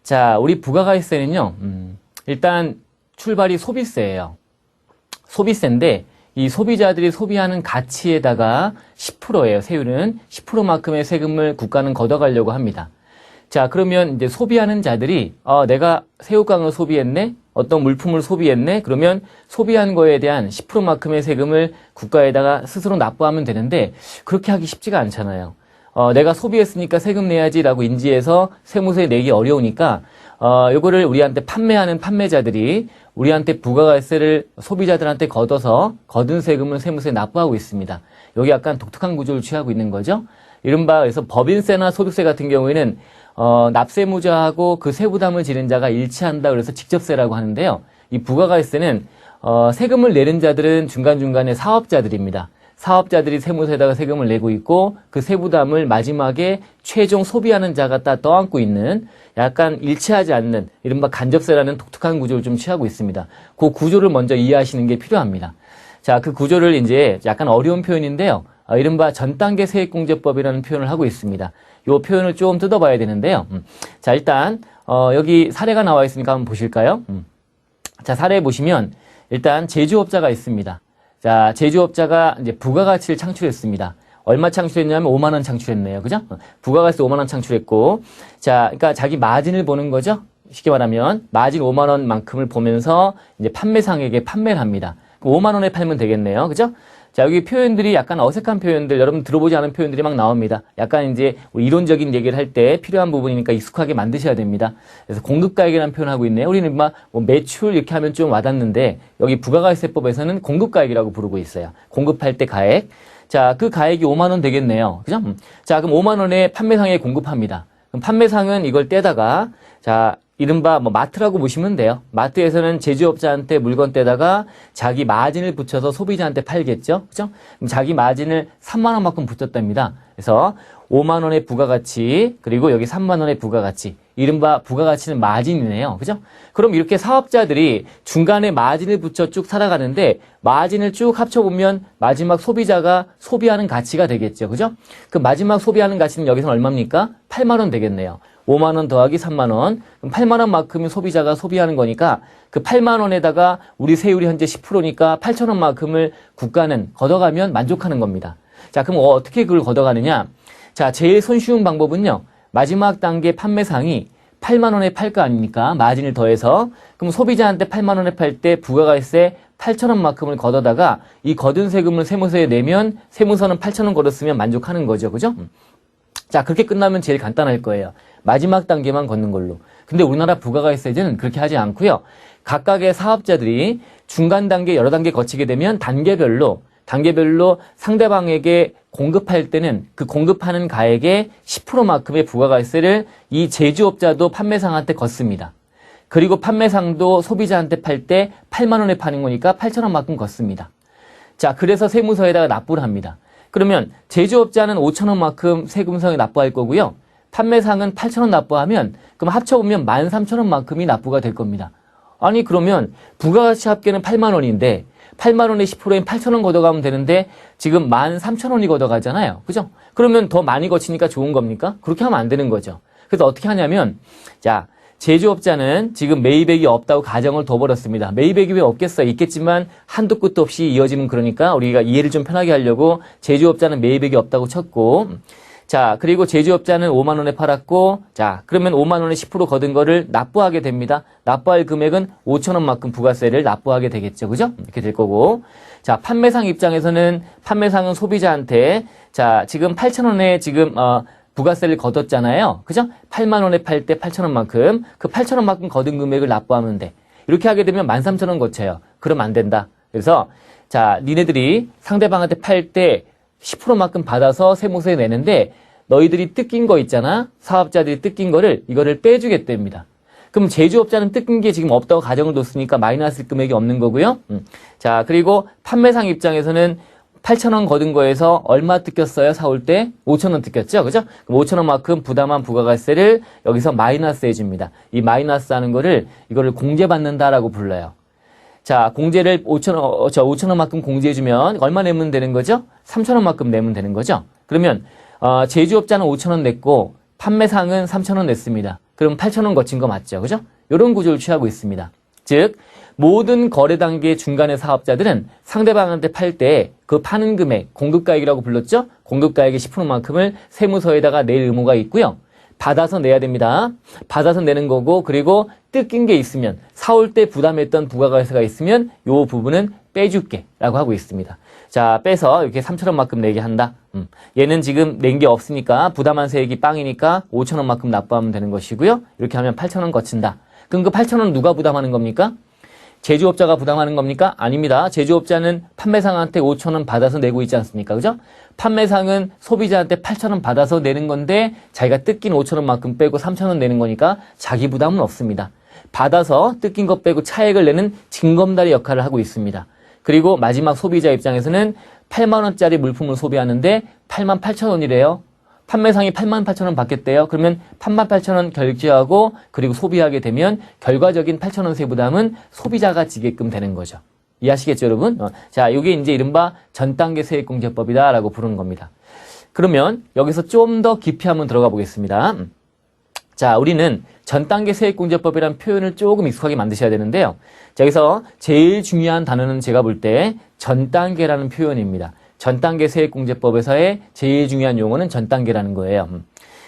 자, 우리 부가가치세는요, 일단 출발이 소비세예요. 소비세인데 이 소비자들이 소비하는 가치에다가 10%예요. 세율은 10%만큼의 세금을 국가는 걷어가려고 합니다. 자, 그러면 이제 소비하는 자들이 내가 새우깡을 소비했네, 어떤 물품을 소비했네, 그러면 소비한 거에 대한 10%만큼의 세금을 국가에다가 스스로 납부하면 되는데 그렇게 하기 쉽지가 않잖아요. 내가 소비했으니까 세금 내야지라고 인지해서 세무서에 내기 어려우니까 요거를 우리한테 판매하는 판매자들이 우리한테 부가가치세를 소비자들한테 걷어서 거둔 세금을 세무서에 납부하고 있습니다. 여기 약간 독특한 구조를 취하고 있는 거죠. 이른바 그래서 법인세나 소득세 같은 경우에는 납세무자하고 그 세부담을 지는 자가 일치한다 그래서 직접세라고 하는데요. 이 부가가치세는 세금을 내는 자들은 중간중간에 사업자들입니다. 사업자들이 세무서에다가 세금을 내고 있고 그 세부담을 마지막에 최종 소비하는 자가 다 떠안고 있는 약간 일치하지 않는 이른바 간접세라는 독특한 구조를 좀 취하고 있습니다. 그 구조를 먼저 이해하시는 게 필요합니다. 자, 그 구조를 이제 약간 어려운 표현인데요. 이른바 전단계 세액공제법이라는 표현을 하고 있습니다. 이 표현을 좀 뜯어봐야 되는데요. 자, 일단 여기 사례가 나와 있으니까 한번 보실까요? 자, 사례 보시면 일단 제조업자가 있습니다. 자, 제조업자가 이제 부가가치를 창출했습니다. 얼마 창출했냐면 5만 원 창출했네요. 그죠? 부가가치 5만 원 창출했고, 자, 그러니까 자기 마진을 보는 거죠. 쉽게 말하면 마진 5만 원만큼을 보면서 이제 판매상에게 판매를 합니다. 5만 원에 팔면 되겠네요. 그죠? 자, 여기 표현들이 약간 어색한 표현들, 여러분 들어보지 않은 표현들이 막 나옵니다. 약간 이제 이론적인 얘기를 할 때 필요한 부분이니까 익숙하게 만드셔야 됩니다. 그래서 공급가액이라는 표현을 하고 있네요. 우리는 뭐 매출 이렇게 하면 좀 와닿는데 여기 부가가치세법에서는 공급가액이라고 부르고 있어요. 공급할 때 가액. 자, 그 가액이 5만 원 되겠네요. 그죠? 자, 그럼 5만 원에 판매상에 공급합니다. 그럼 판매상은 이걸 떼다가 자, 이른바 마트라고 보시면 돼요. 마트에서는 제조업자한테 물건 떼다가 자기 마진을 붙여서 소비자한테 팔겠죠. 그죠? 그럼 자기 마진을 3만 원만큼 붙였답니다. 그래서 5만 원의 부가가치, 그리고 여기 3만 원의 부가가치. 이른바 부가가치는 마진이네요. 그죠? 그럼 이렇게 사업자들이 중간에 마진을 붙여 쭉 살아가는데 마진을 쭉 합쳐보면 마지막 소비자가 소비하는 가치가 되겠죠. 그죠? 그 마지막 소비하는 가치는 여기서 얼마입니까? 8만 원 되겠네요. 5만 원 더하기 3만 원. 그럼 8만 원만큼이 소비자가 소비하는 거니까 그 8만 원에다가 우리 세율이 현재 10%니까 8천 원만큼을 국가는 걷어가면 만족하는 겁니다. 자, 그럼 어떻게 그걸 걷어가느냐? 자, 제일 손쉬운 방법은요. 마지막 단계 판매상이 8만 원에 팔 거 아닙니까? 마진을 더해서. 그럼 소비자한테 8만 원에 팔 때 부가가치세 8천 원만큼을 걷어다가 이 거둔 세금을 세무서에 내면 세무서는 8천 원 걸었으면 만족하는 거죠. 그죠? 자, 그렇게 끝나면 제일 간단할 거예요. 마지막 단계만 걷는 걸로. 근데 우리나라 부가가치세제는 그렇게 하지 않고요. 각각의 사업자들이 중간 단계, 여러 단계 거치게 되면 단계별로 상대방에게 공급할 때는 그 공급하는 가액의 10%만큼의 부가가치세를 이 제조업자도 판매상한테 걷습니다. 그리고 판매상도 소비자한테 팔 때 8만 원에 파는 거니까 8천 원만큼 걷습니다. 자, 그래서 세무서에다가 납부를 합니다. 그러면 제조업자는 5천 원만큼 세금성에 납부할 거고요. 판매상은 8천 원 납부하면 그럼 합쳐보면 13,000원만큼이 납부가 될 겁니다. 아니 그러면 부가가치 합계는 8만 원인데 8만 원의 10%인 8천 원 걷어가면 되는데 지금 13,000원이 걷어가잖아요. 그죠? 그러면 더 많이 거치니까 좋은 겁니까? 그렇게 하면 안 되는 거죠. 그래서 어떻게 하냐면 자, 제조업자는 지금 매입액이 없다고 가정을 둬버렸습니다. 매입액이 왜 없겠어요? 있겠지만 한도 끝도 없이 이어지면 그러니까 우리가 이해를 좀 편하게 하려고 제조업자는 매입액이 없다고 쳤고 자, 그리고 제조업자는 5만 원에 팔았고 자, 그러면 5만 원에 10% 거둔 거를 납부하게 됩니다. 납부할 금액은 5천 원만큼 부가세를 납부하게 되겠죠. 그죠? 이렇게 될 거고 자, 판매상 입장에서는 판매상은 소비자한테 자, 지금 8천 원에 지금 부가세를 걷었잖아요. 그죠? 8만 원에 팔 때 8천 원만큼 그 8천 원만큼 거둔 금액을 납부하면 돼. 이렇게 하게 되면 13,000원 거쳐요. 그럼 안 된다. 그래서 자, 니네들이 상대방한테 팔 때 10%만큼 받아서 세무서에 내는데 너희들이 뜯긴 거 있잖아. 사업자들이 뜯긴 거를 이거를 빼주겠답니다. 그럼 제조업자는 뜯긴 게 지금 없다고 가정을 뒀으니까 마이너스 금액이 없는 거고요. 자, 그리고 판매상 입장에서는 8,000원 거둔 거에서 얼마 뜯겼어요? 사올 때 5,000원 뜯겼죠? 그죠? 그럼 5,000원만큼 부담한 부가가치세를 여기서 마이너스 해줍니다. 이 마이너스 하는 거를 이거를 공제받는다라고 불러요. 자, 공제를 5,000원만큼 공제해주면 얼마 내면 되는 거죠? 3,000원만큼 내면 되는 거죠? 그러면 제조업자는 5,000원 냈고 판매상은 3,000원 냈습니다. 그럼 8,000원 거친 거 맞죠? 그죠? 이런 구조를 취하고 있습니다. 즉 모든 거래 단계 중간의 사업자들은 상대방한테 팔 때 그 파는 금액, 공급가액이라고 불렀죠? 공급가액의 10%만큼을 세무서에다가 낼 의무가 있고요. 받아서 내야 됩니다. 받아서 내는 거고, 그리고 뜯긴 게 있으면, 사올 때 부담했던 부가가세가 있으면 이 부분은 빼줄게 라고 하고 있습니다. 자, 빼서 이렇게 3,000원만큼 내게 한다. 얘는 지금 낸 게 없으니까 부담한 세액이 빵이니까 5,000원만큼 납부하면 되는 것이고요. 이렇게 하면 8,000원 거친다. 그럼 그 8,000원 누가 부담하는 겁니까? 제조업자가 부담하는 겁니까? 아닙니다. 제조업자는 판매상한테 5,000원 받아서 내고 있지 않습니까? 그죠? 판매상은 소비자한테 8,000원 받아서 내는 건데 자기가 뜯긴 5,000원만큼 빼고 3,000원 내는 거니까 자기 부담은 없습니다. 받아서 뜯긴 것 빼고 차액을 내는 징검다리 역할을 하고 있습니다. 그리고 마지막 소비자 입장에서는 8만 원짜리 물품을 소비하는데 8만 8천 원이래요. 판매상이 8만 8천 원 받겠대요. 그러면 8만 8천 원 결제하고 그리고 소비하게 되면 결과적인 8천 원 세부담은 소비자가 지게끔 되는 거죠. 이해하시겠죠, 여러분? 자, 이게 이제 이른바 전단계 세액공제법이다라고 부르는 겁니다. 그러면 여기서 좀 더 깊이 한번 들어가 보겠습니다. 자, 우리는 전단계 세액공제법이라는 표현을 조금 익숙하게 만드셔야 되는데요. 자, 여기서 제일 중요한 단어는 제가 볼 때 전단계라는 표현입니다. 전단계 세액공제법에서의 제일 중요한 용어는 전단계라는 거예요.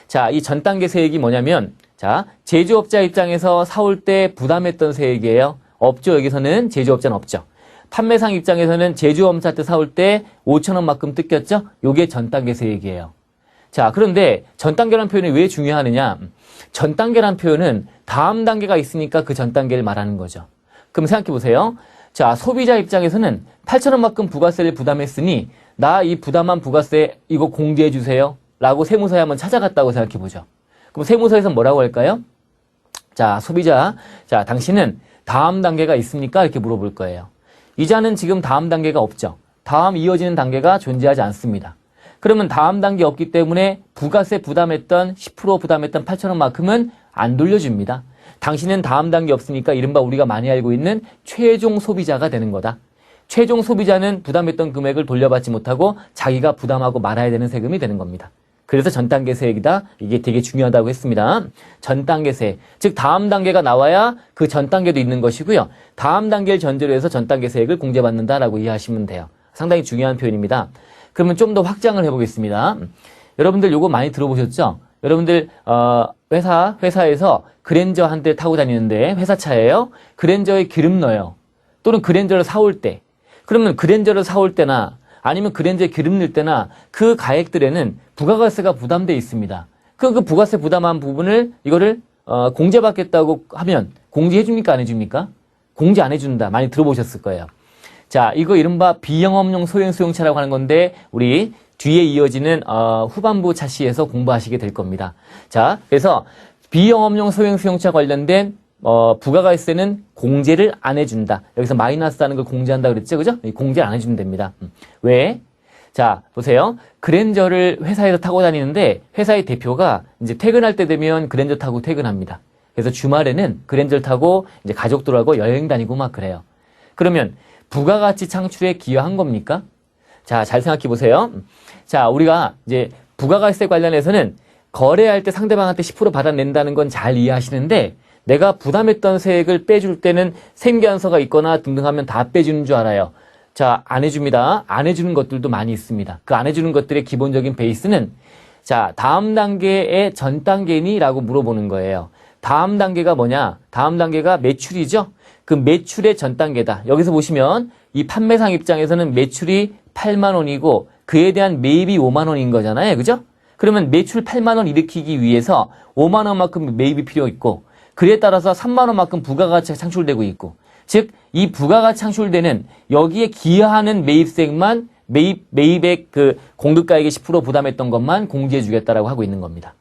자, 이 전단계 세액이 뭐냐면, 자, 제조업자 입장에서 사올 때 부담했던 세액이에요. 없죠, 여기서는. 제조업자는 없죠. 판매상 입장에서는 제조업자한테 사올 때 5,000원만큼 뜯겼죠? 요게 전단계 세액이에요. 자, 그런데 전단계라는 표현이 왜 중요하느냐? 전단계라는 표현은 다음 단계가 있으니까 그 전단계를 말하는 거죠. 그럼 생각해 보세요. 자, 소비자 입장에서는 8,000원만큼 부가세를 부담했으니 나 이 부담한 부가세 이거 공제해 주세요 라고 세무서에 한번 찾아갔다고 생각해 보죠. 그럼 세무서에서 뭐라고 할까요? 자, 소비자, 자, 당신은 다음 단계가 있습니까? 이렇게 물어볼 거예요. 이자는 지금 다음 단계가 없죠. 다음 이어지는 단계가 존재하지 않습니다. 그러면 다음 단계 없기 때문에 부가세 부담했던 10% 부담했던 8,000원만큼은 안 돌려줍니다. 당신은 다음 단계 없으니까 이른바 우리가 많이 알고 있는 최종 소비자가 되는 거다. 최종 소비자는 부담했던 금액을 돌려받지 못하고 자기가 부담하고 말아야 되는 세금이 되는 겁니다. 그래서 전단계 세액이다. 이게 되게 중요하다고 했습니다. 전단계 세액. 즉 다음 단계가 나와야 그 전 단계도 있는 것이고요. 다음 단계를 전제로 해서 전단계 세액을 공제받는다라고 이해하시면 돼요. 상당히 중요한 표현입니다. 그러면 좀 더 확장을 해보겠습니다. 여러분들 요거 많이 들어보셨죠? 여러분들 회사에서 그랜저 한 대 타고 다니는데 회사차예요. 그랜저에 기름 넣어요. 또는 그랜저를 사올 때. 그러면 그랜저를 사올 때나 아니면 그랜저에 기름 넣을 때나 그 가액들에는 부가가세가 부담되어 있습니다. 그 부가세 부담한 부분을 이거를 공제받겠다고 하면 공제해 줍니까 안 해줍니까? 공제 안 해준다. 많이 들어보셨을 거예요. 자, 이거 이른바 비영업용 소형수용차라고 하는 건데 우리 뒤에 이어지는 후반부 차시에서 공부하시게 될 겁니다. 자, 그래서 비영업용 소형수용차 관련된 부가가세는 공제를 안 해준다. 여기서 마이너스라는 걸 공제한다 그랬죠, 그죠? 공제를 안 해주면 됩니다. 왜? 자, 보세요. 그랜저를 회사에서 타고 다니는데 회사의 대표가 이제 퇴근할 때 되면 그랜저 타고 퇴근합니다. 그래서 주말에는 그랜저를 타고 이제 가족들하고 여행 다니고 막 그래요. 그러면 부가가치 창출에 기여한 겁니까? 자, 잘 생각해 보세요. 자, 우리가 이제 부가가세 관련해서는 거래할 때 상대방한테 10% 받아낸다는 건 잘 이해하시는데 내가 부담했던 세액을 빼줄 때는 생계안서가 있거나 등등 하면 다 빼주는 줄 알아요. 자, 안 해줍니다. 안 해주는 것들도 많이 있습니다. 그 안 해주는 것들의 기본적인 베이스는 자, 다음 단계의 전 단계니? 라고 물어보는 거예요. 다음 단계가 뭐냐? 다음 단계가 매출이죠? 그 매출의 전 단계다. 여기서 보시면 이 판매상 입장에서는 매출이 8만 원이고 그에 대한 매입이 5만 원인 거잖아요. 그죠? 그러면 매출 8만 원 일으키기 위해서 5만 원만큼 매입이 필요 있고 그에 따라서 3만 원만큼 부가가치가 창출되고 있고 즉 이 부가가치 창출되는 여기에 기여하는 매입세액만 매입액 그 공급가액의 10% 부담했던 것만 공제해 주겠다라고 하고 있는 겁니다.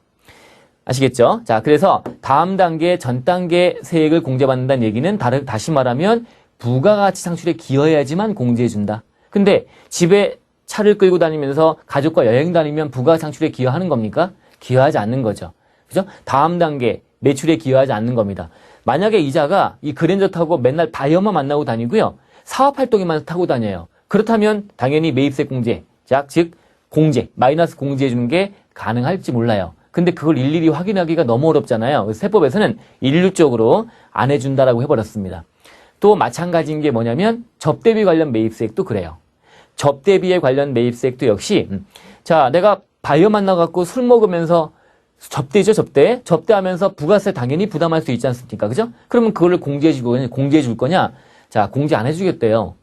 아시겠죠? 자, 그래서 다음 단계 전 단계 세액을 공제받는다는 얘기는 다시 말하면 부가가치 창출에 기여해야지만 공제해 준다. 근데 집에 차를 끌고 다니면서 가족과 여행 다니면 부가가치 창출에 기여하는 겁니까? 기여하지 않는 거죠. 그죠? 다음 단계 매출에 기여하지 않는 겁니다. 만약에 이자가 이 그랜저 타고 맨날 바이어만 만나고 다니고요. 사업활동에만 타고 다녀요. 그렇다면 당연히 매입세 공제, 즉 공제, 마이너스 공제해 주는 게 가능할지 몰라요. 근데 그걸 일일이 확인하기가 너무 어렵잖아요. 그래서 세법에서는 일률적으로 안 해준다라고 해버렸습니다. 또 마찬가지인 게 뭐냐면 접대비 관련 매입세액도 그래요. 접대비에 관련 매입세액도 역시 자, 내가 바이어 만나갖고 술 먹으면서 접대죠, 접대. 접대하면서 부가세 당연히 부담할 수 있지 않습니까? 그죠? 그러면 그거를 공제해 줄 거냐? 자, 공제 안 해주겠대요.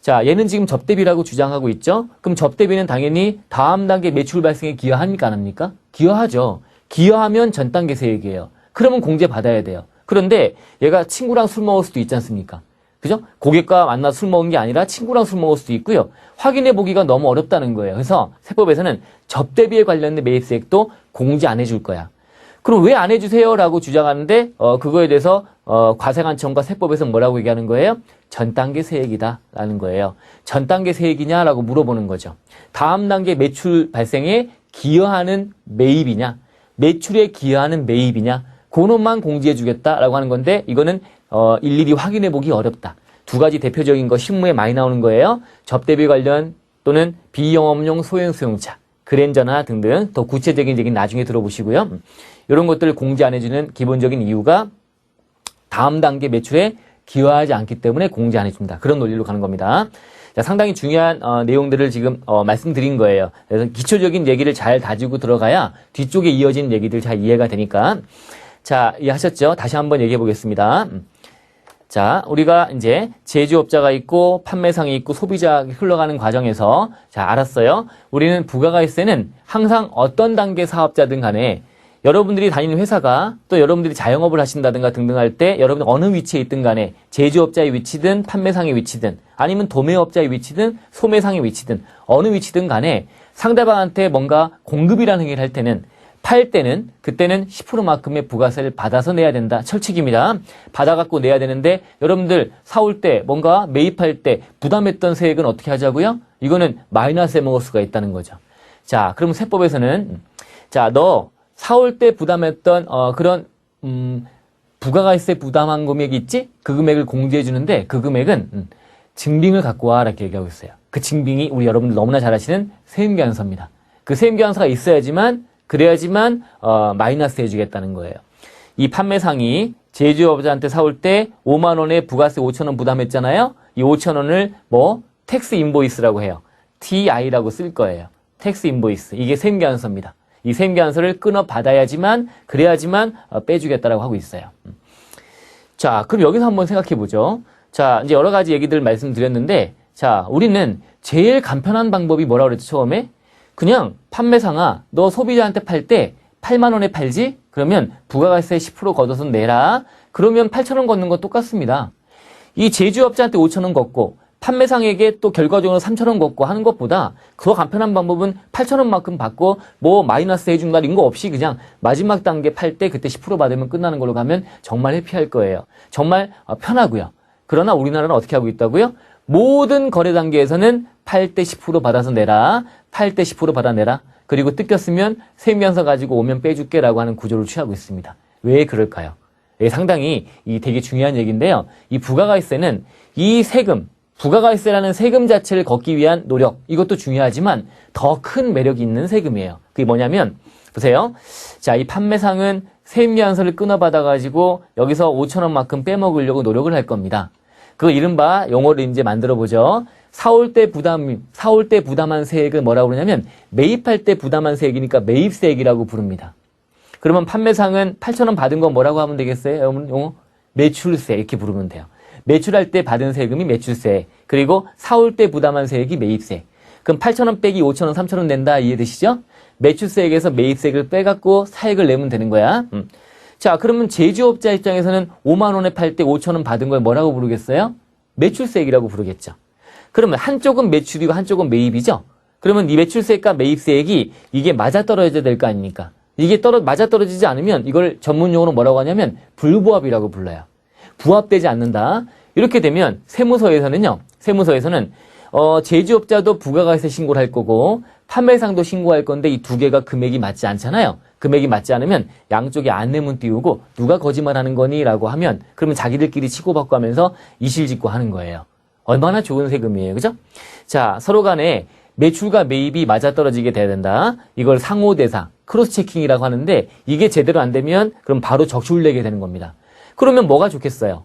자, 얘는 지금 접대비라고 주장하고 있죠? 그럼 접대비는 당연히 다음 단계 매출 발생에 기여합니까? 안 합니까? 기여하죠. 기여하면 전 단계 세액이에요. 그러면 공제 받아야 돼요. 그런데 얘가 친구랑 술 먹을 수도 있지 않습니까? 그죠? 고객과 만나 술 먹은 게 아니라 친구랑 술 먹을 수도 있고요. 확인해 보기가 너무 어렵다는 거예요. 그래서 세법에서는 접대비에 관련된 매입세액도 공제 안 해줄 거야. 그럼 왜 안 해주세요? 라고 주장하는데 그거에 대해서 과세관청과 세법에서 뭐라고 얘기하는 거예요? 전 단계 세액이다 라는 거예요. 전 단계 세액이냐라고 물어보는 거죠. 다음 단계 매출 발생에 기여하는 매입이냐, 매출에 기여하는 매입이냐, 그놈만 공제해 주겠다라고 하는 건데 이거는 일일이 확인해 보기 어렵다. 두 가지 대표적인 거 실무에 많이 나오는 거예요. 접대비 관련 또는 비영업용 소형 수용차, 그랜저나 등등 더 구체적인 얘기는 나중에 들어보시고요. 이런 것들을 공제 안 해주는 기본적인 이유가 다음 단계 매출에 기여하지 않기 때문에 공제 안 해준다. 그런 논리로 가는 겁니다. 자, 상당히 중요한 내용들을 지금 말씀드린 거예요. 그래서 기초적인 얘기를 잘 다지고 들어가야 뒤쪽에 이어진 얘기들 잘 이해가 되니까. 자, 이해하셨죠? 다시 한번 얘기해 보겠습니다. 자, 우리가 이제 제조업자가 있고 판매상이 있고 소비자가 흘러가는 과정에서 자, 알았어요. 우리는 부가가세는 항상 어떤 단계 사업자든 간에 여러분들이 다니는 회사가 또 여러분들이 자영업을 하신다든가 등등 할 때 여러분들 어느 위치에 있든 간에 제조업자의 위치든 판매상의 위치든 아니면 도매업자의 위치든 소매상의 위치든 어느 위치든 간에 상대방한테 뭔가 공급이라는 행위를 할 때는 팔 때는 그때는 10%만큼의 부가세를 받아서 내야 된다. 철칙입니다. 받아갖고 내야 되는데 여러분들 사올 때 뭔가 매입할 때 부담했던 세액은 어떻게 하자고요? 이거는 마이너스에 먹을 수가 있다는 거죠. 자, 그럼 세법에서는 자, 너 사올 때 부담했던 그런 부가가세 부담한 금액이 있지? 그 금액을 공제해 주는데 그 금액은 증빙을 갖고 와 이렇게 얘기하고 있어요. 그 증빙이 우리 여러분들 너무나 잘 아시는 세임계산서입니다. 그 세임계산서가 있어야지만 그래야지만 마이너스 해주겠다는 거예요. 이 판매상이 제조업자한테 사올 때 5만 원에 부가세 5천 원 부담했잖아요. 이 5천 원을 뭐 텍스 인보이스라고 해요. TI라고 쓸 거예요. 텍스 인보이스. 이게 세임계산서입니다. 이 세임계산서를 끊어 받아야지만 그래야지만 빼주겠다라고 하고 있어요. 자, 그럼 여기서 한번 생각해 보죠. 자, 이제 여러 가지 얘기들 말씀드렸는데, 자, 우리는 제일 간편한 방법이 뭐라고 그랬죠, 처음에? 그냥 판매상아, 너 소비자한테 팔 때 8만 원에 팔지? 그러면 부가가세 10% 걷어서 내라. 그러면 8천 원 걷는 건 똑같습니다. 이 제조업자한테 5천 원 걷고 판매상에게 또 결과적으로 3천 원 걷고 하는 것보다 더 간편한 방법은 8천 원만큼 받고 뭐 마이너스 해준다 이런 거 없이 그냥 마지막 단계 팔 때 그때 10% 받으면 끝나는 걸로 가면 정말 해피할 거예요. 정말 편하고요. 그러나 우리나라는 어떻게 하고 있다고요? 모든 거래 단계에서는 팔 때 10% 받아서 내라. 팔 때 10% 받아내라. 그리고 뜯겼으면 세임계산서 가지고 오면 빼줄게라고 하는 구조를 취하고 있습니다. 왜 그럴까요? 상당히 되게 중요한 얘기인데요. 이 부가가세는 이 세금, 부가가세라는 세금 자체를 걷기 위한 노력, 이것도 중요하지만 더 큰 매력이 있는 세금이에요. 그게 뭐냐면 보세요. 자, 이 판매상은 세임계산서를 끊어받아가지고 여기서 5천 원만큼 빼먹으려고 노력을 할 겁니다. 그 이른바 용어를 이제 만들어 보죠. 사올 때 부담한 세액을 뭐라고 그러냐면 매입할 때 부담한 세액이니까 매입세액이라고 부릅니다. 그러면 판매상은 8천 원 받은 건 뭐라고 하면 되겠어요? 용어? 매출세 이렇게 부르면 돼요. 매출할 때 받은 세금이 매출세, 그리고 사올 때 부담한 세액이 매입세. 그럼 8천 원 빼기 5천 원, 3천 원 낸다 이해되시죠? 매출세액에서 매입세액을 빼갖고 사액을 내면 되는 거야. 자, 그러면 제조업자 입장에서는 5만 원에 팔 때 5천 원 받은 걸 뭐라고 부르겠어요? 매출세액이라고 부르겠죠. 그러면 한쪽은 매출이고 한쪽은 매입이죠. 그러면 이 매출세액과 매입세액이 이게 맞아떨어져야 될 거 아닙니까? 이게 맞아떨어지지 않으면 이걸 전문용어로 뭐라고 하냐면 불부합이라고 불러요. 부합되지 않는다. 이렇게 되면 세무서에서는 제조업자도 부가가세 신고를 할 거고 판매상도 신고할 건데 이 두 개가 금액이 맞지 않잖아요. 금액이 맞지 않으면 양쪽에 안내문 띄우고 누가 거짓말하는 거니? 라고 하면 그러면 자기들끼리 치고받고 하면서 이실직고 하는 거예요. 얼마나 좋은 세금이에요. 그죠? 자, 서로 간에 매출과 매입이 맞아떨어지게 돼야 된다. 이걸 상호대상, 크로스 체킹이라고 하는데 이게 제대로 안 되면 그럼 바로 적시를 내게 되는 겁니다. 그러면 뭐가 좋겠어요?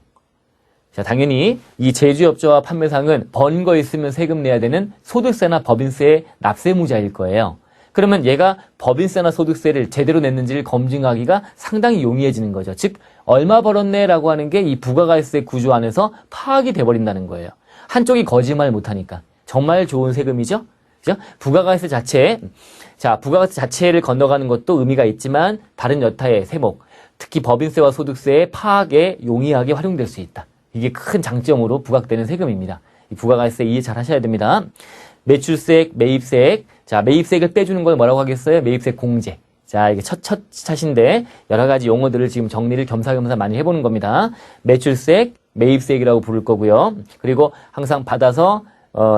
자, 당연히 이 제조업자와 판매상은 번 거 있으면 세금 내야 되는 소득세나 법인세의 납세무자일 거예요. 그러면 얘가 법인세나 소득세를 제대로 냈는지를 검증하기가 상당히 용이해지는 거죠. 즉 얼마 벌었네라고 하는 게 이 부가가치세 구조 안에서 파악이 돼버린다는 거예요. 한쪽이 거짓말 못하니까. 정말 좋은 세금이죠? 그죠? 부가가치세 자체, 자, 부가가치세 자체를 건너가는 것도 의미가 있지만 다른 여타의 세목, 특히 법인세와 소득세의 파악에 용이하게 활용될 수 있다. 이게 큰 장점으로 부각되는 세금입니다. 이 부가가치세 이해 잘 하셔야 됩니다. 매출세액, 매입세액. 자, 매입세액을 빼주는 걸 뭐라고 하겠어요? 매입세 공제. 자, 이게 첫 차신데 여러 가지 용어들을 지금 정리를 겸사겸사 많이 해보는 겁니다. 매출세액, 매입세액이라고 부를 거고요. 그리고 항상 받아서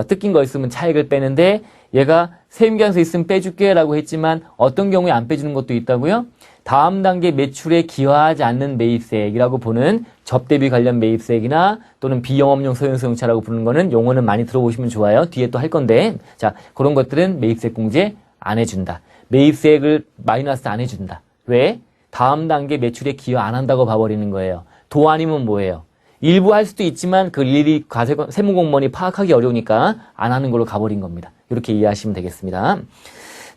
뜯긴 거 있으면 차액을 빼는데 얘가 세금계산서 있으면 빼줄게 라고 했지만 어떤 경우에 안 빼주는 것도 있다고요? 다음 단계 매출에 기여하지 않는 매입세액이라고 보는 접대비 관련 매입세액이나 또는 비영업용 소형소형차라고 부르는 거는 용어는 많이 들어보시면 좋아요. 뒤에 또 할 건데 자, 그런 것들은 매입세액 공제 안 해준다. 매입세액을 마이너스 안 해준다. 왜? 다음 단계 매출에 기여 안 한다고 봐버리는 거예요. 도 아니면 뭐예요? 일부 할 수도 있지만 그 일일이 세무공무원이 파악하기 어려우니까 안 하는 걸로 가버린 겁니다. 이렇게 이해하시면 되겠습니다.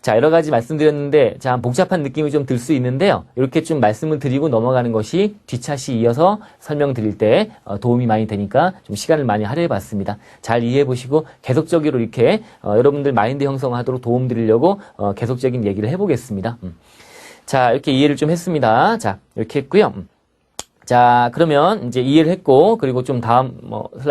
자, 여러 가지 말씀드렸는데, 자, 복잡한 느낌이 좀 들 수 있는데요. 이렇게 좀 말씀을 드리고 넘어가는 것이 뒷차시 이어서 설명드릴 때 도움이 많이 되니까 좀 시간을 많이 할애해 봤습니다. 잘 이해해 보시고 계속적으로 이렇게 여러분들 마인드 형성하도록 도움 드리려고 계속적인 얘기를 해보겠습니다. 자, 이렇게 이해를 좀 했습니다. 자, 이렇게 했고요. 자, 그러면 이제 이해를 했고, 그리고 좀 다음 슬라이드